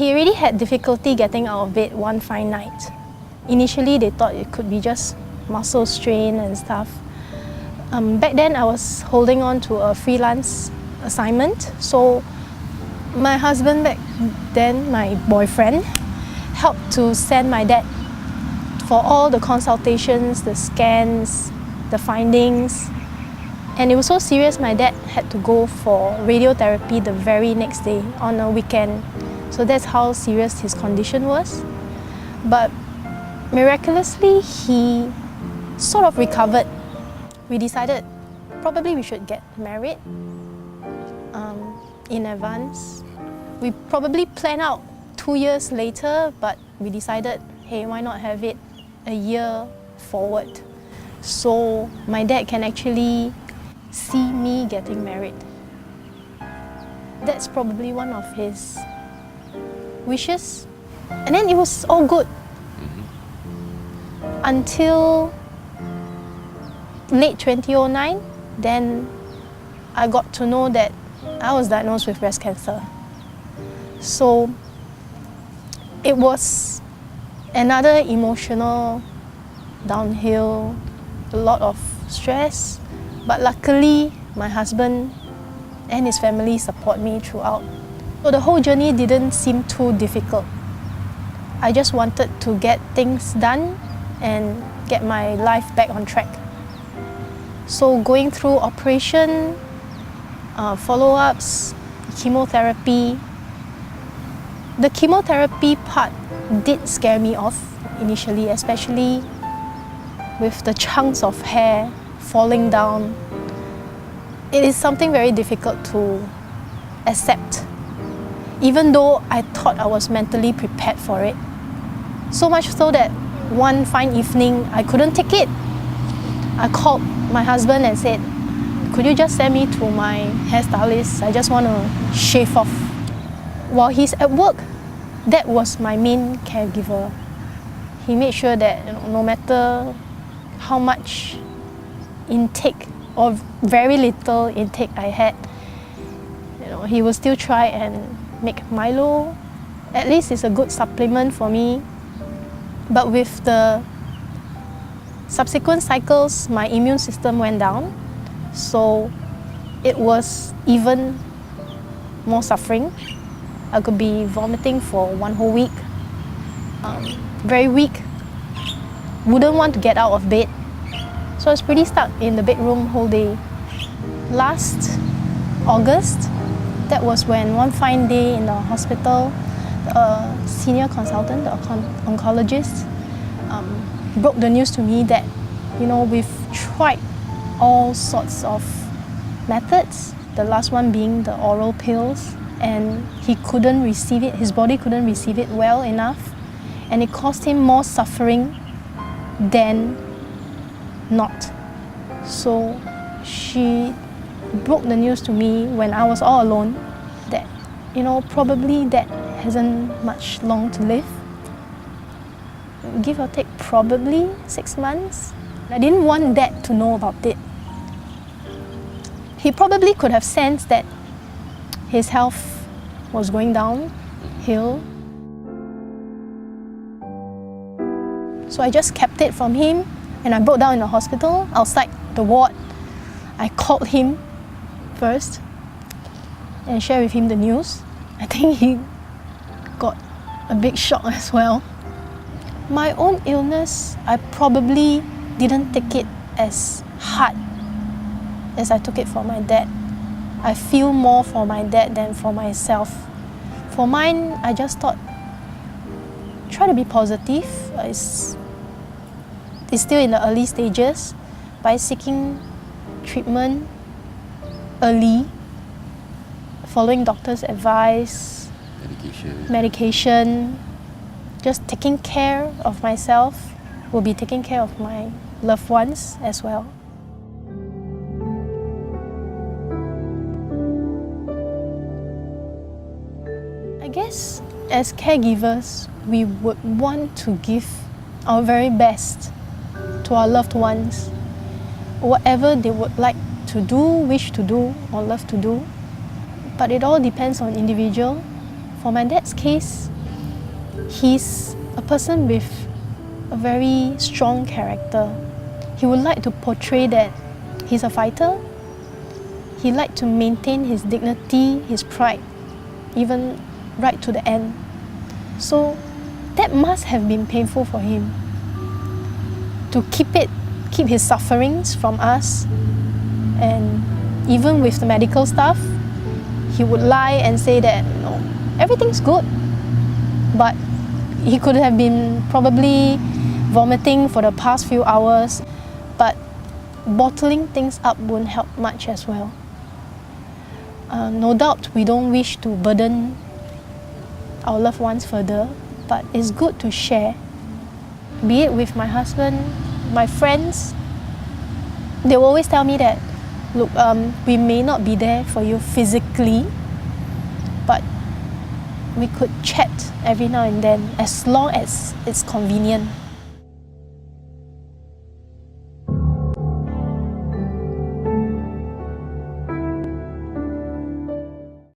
He already had difficulty getting out of bed one fine night. Initially, they thought it could be just muscle strain and stuff. Back then, I was holding on to a freelance assignment. So my husband back then, my boyfriend, helped to send my dad for all the consultations, the scans, the findings. And it was so serious, my dad had to go for radiotherapy the very next day on a weekend. So that's how serious his condition was. But miraculously, he sort of recovered. We decided probably we should get married in advance. We probably planned out 2 years later, but we decided, hey, why not have it a year forward? So my dad can actually see me getting married. That's probably one of his wishes. And then it was all good. Until late 2009, then I got to know that I was diagnosed with breast cancer. So it was another emotional downhill, a lot of stress, but luckily my husband and his family support me throughout. So the whole journey didn't seem too difficult. I just wanted to get things done and get my life back on track. So going through operation, follow-ups, chemotherapy. The chemotherapy part did scare me off initially, especially with the chunks of hair falling down. It is something very difficult to accept, even though I thought I was mentally prepared for it. So much so that one fine evening, I couldn't take it. I called my husband and said, could you just send me to my hairstylist? I just want to shave off. While he's at work, that was my main caregiver. He made sure that no matter how much intake or very little intake I had, he will still try and make Milo. At least it's a good supplement for me. But with the subsequent cycles, my immune system went down. So it was even more suffering. I could be vomiting for 1 whole week. Very weak. Wouldn't want to get out of bed. So I was pretty stuck in the bedroom whole day. Last August, that was when one fine day in the hospital, a senior consultant, the oncologist, broke the news to me that, we've tried all sorts of methods, the last one being the oral pills, and he couldn't receive it, his body couldn't receive it well enough, and it caused him more suffering than not. So she broke the news to me when I was all alone that, probably that hasn't much long to live. Give or take probably 6 months. I didn't want Dad to know about it. He probably could have sensed that his health was going downhill. So I just kept it from him, and I broke down in the hospital outside the ward. I called him first and shared with him the news. I think he got a big shock as well. My own illness, I probably didn't take it as hard as I took it for my dad. I feel more for my dad than for myself. For mine, I just thought, try to be positive. It's still in the early stages. By seeking treatment early, following doctor's advice, medication, just taking care of myself, will be taking care of my loved ones as well. I guess as caregivers, we would want to give our very best to our loved ones, whatever they would like to do, wish to do, or love to do. But it all depends on individual. For my dad's case, He's a person with a very strong character. He would like to portray that he's a fighter. He liked to maintain his dignity, his pride, even right to the end. So that must have been painful for him, to keep his sufferings from us. And even with the medical stuff, he would lie and say that no, everything's good. But he could have been probably vomiting for the past few hours, but bottling things up won't help much as well. No doubt we don't wish to burden our loved ones further, but it's good to share, be it with my husband, my friends. They will always tell me that, look, we may not be there for you physically, but we could chat every now and then as long as it's convenient.